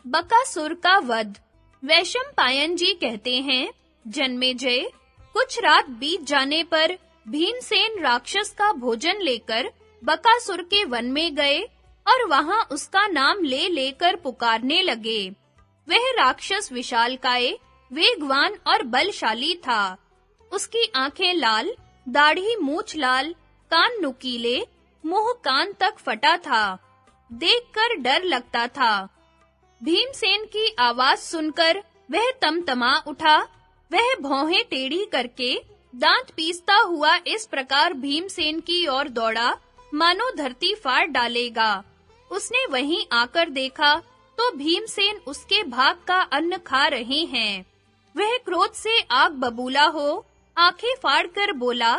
बकासुर का वध। वैशंपायन जी कहते हैं, जन्मेजय, कुछ रात बीत जाने पर भीमसेन राक्षस का भोजन लेकर बकासुर के वन में गए और वहां उसका नाम ले लेकर पुकारने लगे। वह राक्षस विशालकाय, वेगवान और बलशाली था। उसकी आंखें लाल, दाढ़ी मूंछ लाल, कान नुकीले, मुंह कान तक फटा था। देखकर डर लगता था। भीमसेन की आवाज सुनकर वह तमतमा उठा। वह भौहें टेढ़ी करके दांत पीसता हुआ इस प्रकार भीमसेन की ओर दौड़ा मानो धरती फाड़ डालेगा। उसने वहीं आकर देखा तो भीमसेन उसके भाग का अन्न खा रहे हैं। वह क्रोध से आग बबूला हो आंखें फाड़कर बोला,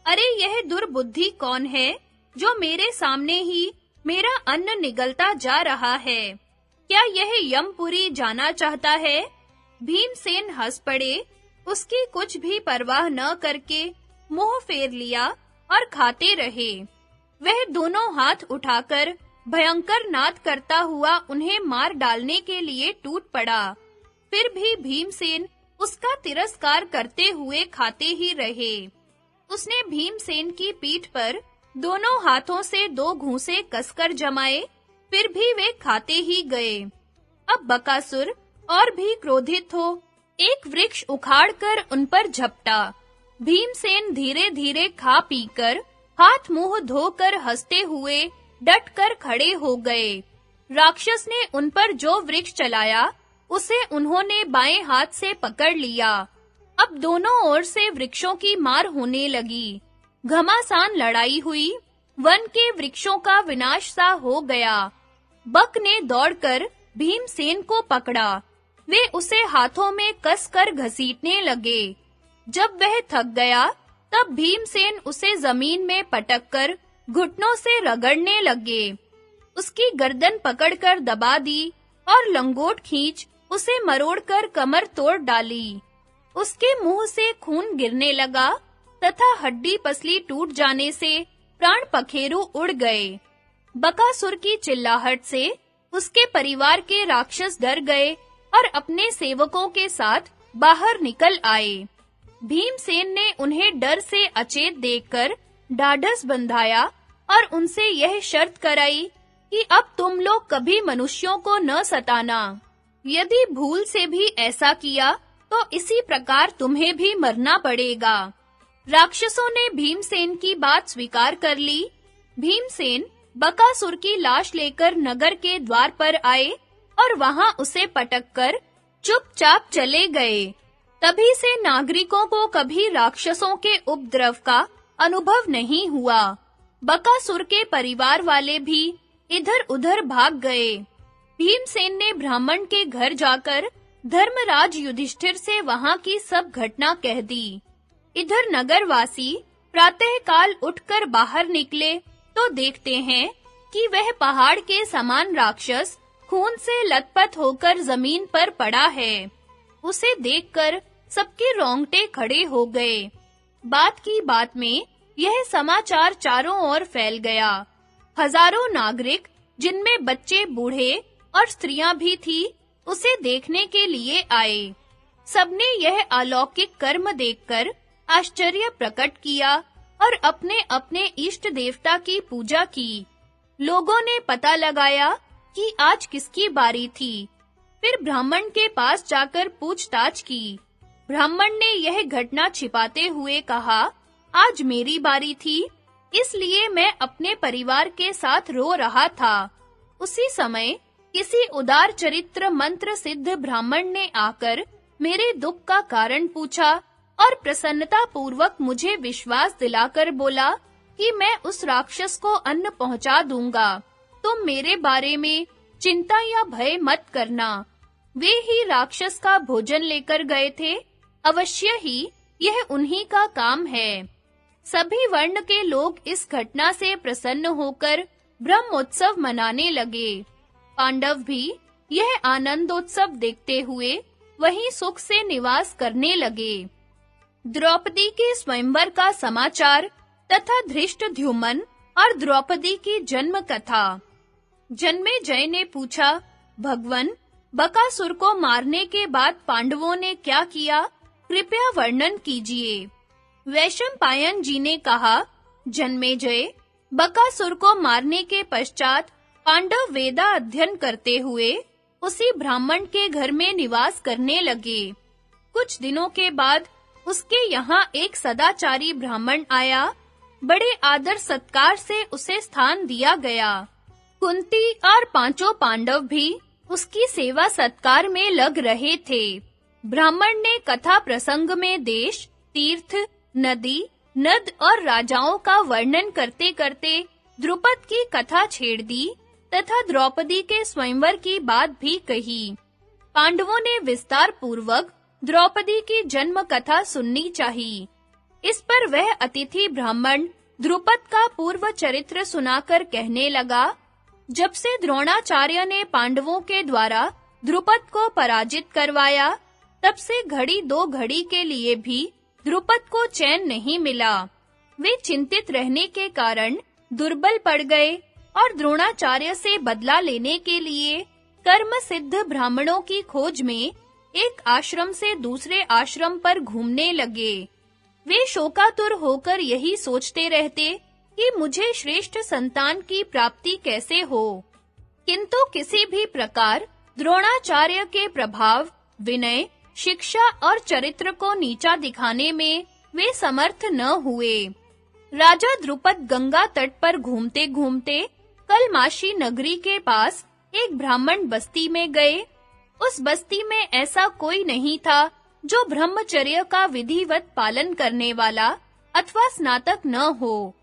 अरे यह दुर्बुद्धि कौन है जो मेरे सामने ही मेरा अन्न निगलता जा रहा है? क्या यह यमपुरी जाना चाहता है? भीमसेन हंस पड़े। उसकी कुछ भी परवाह न करके मुंह फेर लिया और खाते रहे। वह दोनों हाथ उठाकर भयंकर नाद करता हुआ उन्हें मार डालने के लिए टूट पड़ा। फिर भी भीमसेन उसका तिरस्कार करते हुए खाते ही रहे। उसने भीमसेन की पीठ पर दोनों हाथों से 2 घूंसे कसकर जमाए, फिर भी वे खाते ही गए। अब बकासुर और भी क्रोधित हो एक वृक्ष उखाड़कर उन पर झपटा। भीमसेन धीरे-धीरे खा पीकर हाथ मुंह धोकर हंसते हुए डटकर खड़े हो गए। राक्षस ने उन पर जो वृक्ष चलाया उसे उन्होंने बाएं हाथ से पकड़ लिया। अब दोनों ओर से वृक्षों की मार होने लगी। घमासान लड़ाई हुई। वन के वृक्षों का विनाश सा हो गया। बक ने दौड़कर भीमसेन को पकड़ा। वे उसे हाथों में कसकर घसीटने लगे। जब वह थक गया, तब भीमसेन उसे जमीन में पटककर घुटनों से रगड़ने लगे। उसकी गर्दन पकड़कर दबा दी और लंगोट खींच उसे मरोड़कर कमर तोड़ डाली। उसके मुंह से खून गिरने लगा तथा हड्डी पसली टूट जाने से प्राण पखेरु उड़ गए। बकासुर की चिल्लाहट से उसके परिवार के राक्षस डर गए और अपने सेवकों के साथ बाहर निकल आए। भीमसेन ने उन्हें डर से अचेत देखकर ढाढ़स बंधाया और उनसे यह शर्त कराई कि अब तुम लोग कभी मनुष्यों को न सताना। यदि भूल से भी ऐसा किया तो इसी प्रकार तुम्हें भी मरना पड़ेगा। राक्षसों ने भीमसेन की बात स्वीकार कर ली। भीमसेन बकासुर की लाश लेकर नगर के द्वार पर आए और वहां उसे पटककर चुपचाप चले गए। तभी से नागरिकों को कभी राक्षसों के उपद्रव का अनुभव नहीं हुआ। बकासुर के परिवार वाले भी इधर-उधर भाग गए। भीमसेन ने ब्राह्मण के घर जाकर धर्मराज युधिष्ठिर से वहां की सब घटना कह दी। इधर नगरवासी प्रातःकाल उठकर बाहर निकले तो देखते हैं कि वह पहाड़ के समान राक्षस खून से लथपथ होकर जमीन पर पड़ा है। उसे देखकर सबके रोंगटे खड़े हो गए। बात की बात में यह समाचार चारों ओर फैल गया। हजारों नागरिक, जिनमें बच्चे, बूढ़े और स्त्रियां भी थी, उसे देखने के लिए आए। सबने यह अलौकिक कर्म देखकर आश्चर्य प्रकट किया और अपने-अपने इष्ट देवता की पूजा की। लोगों ने पता लगाया कि आज किसकी बारी थी। फिर ब्राह्मण के पास जाकर पूछताछ की। ब्राह्मण ने यह घटना छिपाते हुए कहा, आज मेरी बारी थी, इसलिए मैं अपने परिवार के साथ रो रहा था। उसी समय किसी उदार चरित्र मंत्र सिद्ध ब्राह्मण ने आकर मेरे दुख का कारण पूछा और प्रसन्नता पूर्वक मुझे विश्वास दिलाकर बोला कि मैं उस राक्षस को अन्न पहुंचा दूंगा। तुम मेरे बारे में चिंता या भय मत करना। वे ही राक्षस का भोजन लेकर गए थे। अवश्य ही यह उन्हीं का काम है। सभी वर्ण के लोग इस घटना से प्रसन्न होकर ब्रह्मोत्सव मनाने लगे। पांडव भी यह आनंदोत्सव देखते हुए वहीं सुख से निवास करने लगे। द्रौपदी के स्वयंवर का समाचार तथा धृष्टद्युम्न और द्रौपदी की जन्म कथा। जन्मेजय ने पूछा, भगवन, बकासुर को मारने के बाद पांडवों ने क्या किया, कृपया वर्णन कीजिए। वैशंपायन जी ने कहा, जन्मेजय, बकासुर को मारने के पश्चात पांडव वेदा अध्ययन करते हुए उसी ब्राह्मण के घर में निवास करने लगे। कुछ दिनों के बाद उसके यहाँ एक सदाचारी ब्राह्मण आया। बड़े आदर सत्कार से उसे स्थान दिया गया। कुंती और पांचों पांडव भी उसकी सेवा सत्कार में लग रहे थे। ब्राह्मण ने कथा प्रसंग में देश, तीर्थ, नदी, नद और राजाओं का वर्णन करते-करते द्रुपद की कथा छेड़ दी तथा द्रौपदी के स्वयंवर की बात भी कही। पांडवों ने विस्तार पूर्वक द्रौपदी की जन्म कथा सुननी चाहिए। इस पर वह अतिथि ब्राह्मण द्रुपद का पूर्व चरित्र सुनाकर कहने लगा, जब से द्रोणाचार्य ने पांडवों के द्वारा द्रुपद को पराजित करवाया, तब से घड़ी दो घड़ी के लिए भी द्रुपद को चैन नहीं मिला। वे चिंतित रहने के कारण दुर्बल पड़ गए और द्रोणाचार्य से बदला लेने के लिए कर्म सिद्ध ब्राह्मणों की खोज में एक आश्रम से दूसरे आश्रम पर घूमने लगे। वे शोकातुर होकर यही सोचते रहते कि मुझे श्रेष्ठ संतान की प्राप्ति कैसे हो, किंतु किसी भी प्रकार द्रोणाचार्य के प्रभाव, विनय, शिक्षा और चरित्र को नीचा दिखाने में वे समर्थ न हुए। राजा द्रुपद गंगा तट पर घूमते-घूमते कलमाशी नगरी के पास एक ब्राह्मण बस्ती में गए। उस बस्ती में ऐसा कोई नहीं था जो ब्रह्मचर्य का विधिवत पालन करने वाला अथवा स्नातक न हो।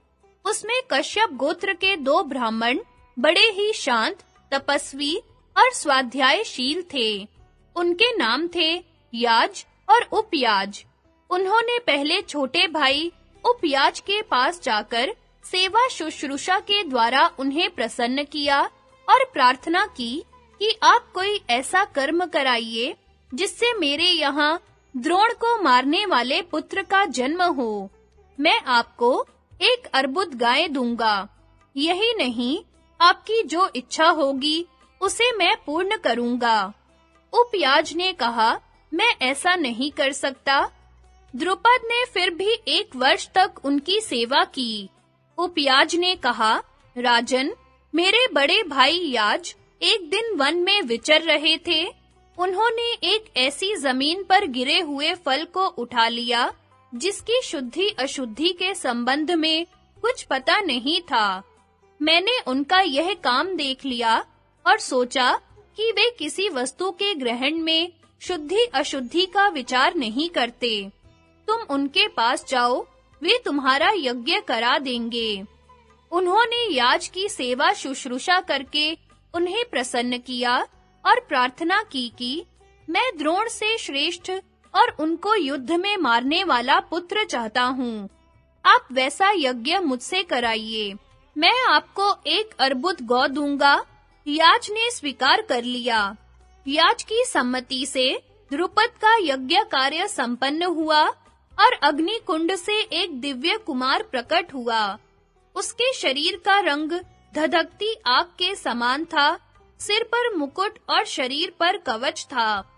उसमें कश्यप गोत्र के 2 ब्राह्मण बड़े ही शांत, तपस्वी और स्वाध्यायशील थे। उनके नाम थे याज और उपयाज। उन्होंने पहले छोटे भाई उपयाज के पास जाकर सेवा शुश्रूषा के द्वारा उन्हें प्रसन्न किया और प्रार्थना की कि आप कोई ऐसा कर्म कराइए जिससे मेरे यहाँ द्रोण को मारने वाले पुत्र का जन्म हो। मैं आपको 1 अर्बुद गाय दूंगा। यही नहीं, आपकी जो इच्छा होगी उसे मैं पूर्ण करूंगा। उपयाज ने कहा, मैं ऐसा नहीं कर सकता। द्रुपद ने फिर भी 1 वर्ष तक उनकी सेवा की। उपयाज ने कहा, राजन, मेरे बड़े भाई याज एक दिन वन में विचर रहे थे। उन्होंने एक ऐसी जमीन पर गिरे हुए फल को उठा लिया जिसकी शुद्धि अशुद्धि के संबंध में कुछ पता नहीं था। मैंने उनका यह काम देख लिया और सोचा कि वे किसी वस्तु के ग्रहण में शुद्धि अशुद्धि का विचार नहीं करते। तुम उनके पास जाओ, वे तुम्हारा यज्ञ करा देंगे। उन्होंने याज की सेवा शुश्रूषा करके उन्हें प्रसन्न किया और प्रार्थना की कि मैं द्रोण से श्रेष्ठ और उनको युद्ध में मारने वाला पुत्र चाहता हूँ। आप वैसा यज्ञ मुझसे कराइए। मैं आपको 1 अर्बुद गौ दूंगा। याज ने स्वीकार कर लिया। याज की सम्मति से द्रुपद का यज्ञ कार्य संपन्न हुआ और अग्नि कुंड से एक दिव्य कुमार प्रकट हुआ। उसके शरीर का रंग धधकती आग के समान था। सिर पर मुकुट और शरीर पर कवच था।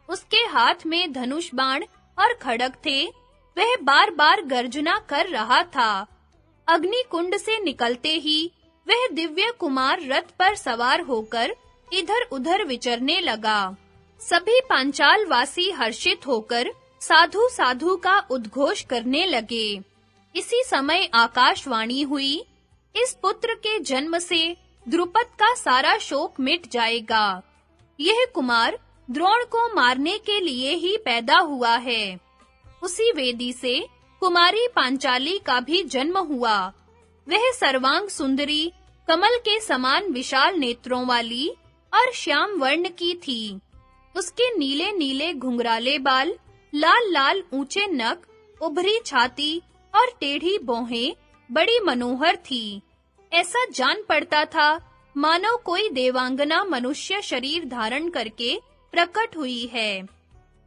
उसके हाथ में धनुष बाण और खड्ग थे। वह बार-बार गर्जना कर रहा था। अग्नि कुंड से निकलते ही वह दिव्य कुमार रथ पर सवार होकर इधर-उधर विचरने लगा। सभी पांचाल वासी हर्षित होकर साधु साधु का उद्घोष करने लगे। इसी समय आकाशवाणी हुई, इस पुत्र के जन्म से द्रुपद का सारा शोक मिट जाएगा। यह कुमार द्रोण को मारने के लिए ही पैदा हुआ है। उसी वेदी से कुमारी पांचाली का भी जन्म हुआ। वह सर्वांग सुंदरी, कमल के समान विशाल नेत्रों वाली और श्याम वर्ण की थी। उसके नीले-नीले घुंघराले बाल, लाल-लाल ऊंचे नख, उभरी छाती और टेढ़ी भौहें बड़ी मनोहर थी। ऐसा जान पड़ता था मानो कोई देवांगना मनुष्य शरीर धारण करके प्रकट हुई है।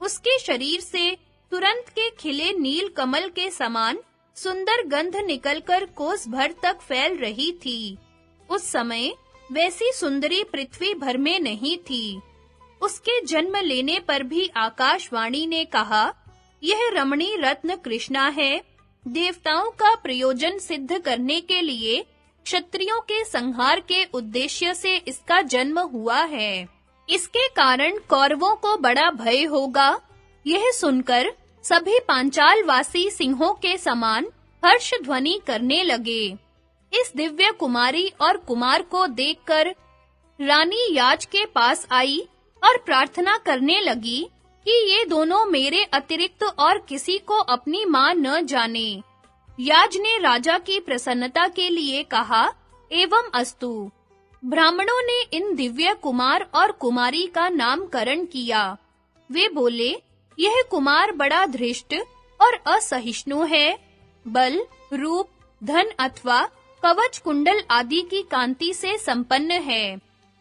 उसके शरीर से तुरंत के खिले नील कमल के समान सुंदर गंध निकलकर कोस भर तक फैल रही थी। उस समय वैसी सुंदरी पृथ्वी भर में नहीं थी। उसके जन्म लेने पर भी आकाशवाणी ने कहा, यह रमणी रत्न कृष्णा है। देवताओं का प्रयोजन सिद्ध करने के लिए क्षत्रियों के संहार के उद्देश्य से इसका जन्म हुआ है। इसके कारण कौरवों को बड़ा भय होगा। यह सुनकर सभी पांचालवासी सिंहों के समान हर्ष ध्वनि करने लगे। इस दिव्य कुमारी और कुमार को देखकर रानी याज के पास आई और प्रार्थना करने लगी कि ये दोनों मेरे अतिरिक्त और किसी को अपनी मां न जाने। याज ने राजा की प्रसन्नता के लिए कहा, एवं अस्तु। ब्राह्मणों ने इन दिव्य कुमार और कुमारी का नामकरण किया। वे बोले, यह कुमार बड़ा धृष्ट और असहिष्णु है। बल, रूप, धन अथवा कवच कुंडल आदि की कांति से संपन्न है।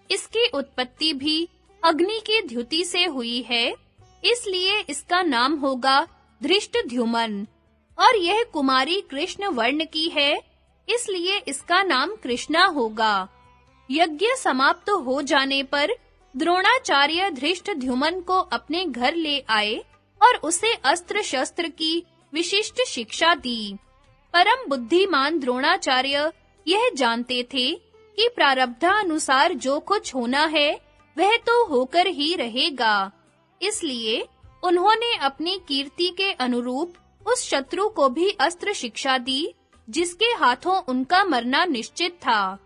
इसकी उत्पत्ति भी अग्नि की द्युति से हुई है, इसलिए इसका नाम होगा धृष्टद्युम्न। और यह कुमारी कृष्ण वर्ण की है, इसलिए इसका नाम कृष्णा होगा। यज्ञ समाप्त हो जाने पर द्रोणाचार्य धृष्टद्युम्न को अपने घर ले आए और उसे अस्त्र शस्त्र की विशिष्ट शिक्षा दी। परम बुद्धिमान द्रोणाचार्य यह जानते थे कि प्रारब्धानुसार जो कुछ होना है वह तो होकर ही रहेगा। इसलिए उन्होंने अपनी कीर्ति के अनुरूप उस शत्रु को भी अस्त्र शिक्षा दी जिसके हाथों उनका मरना निश्चित था।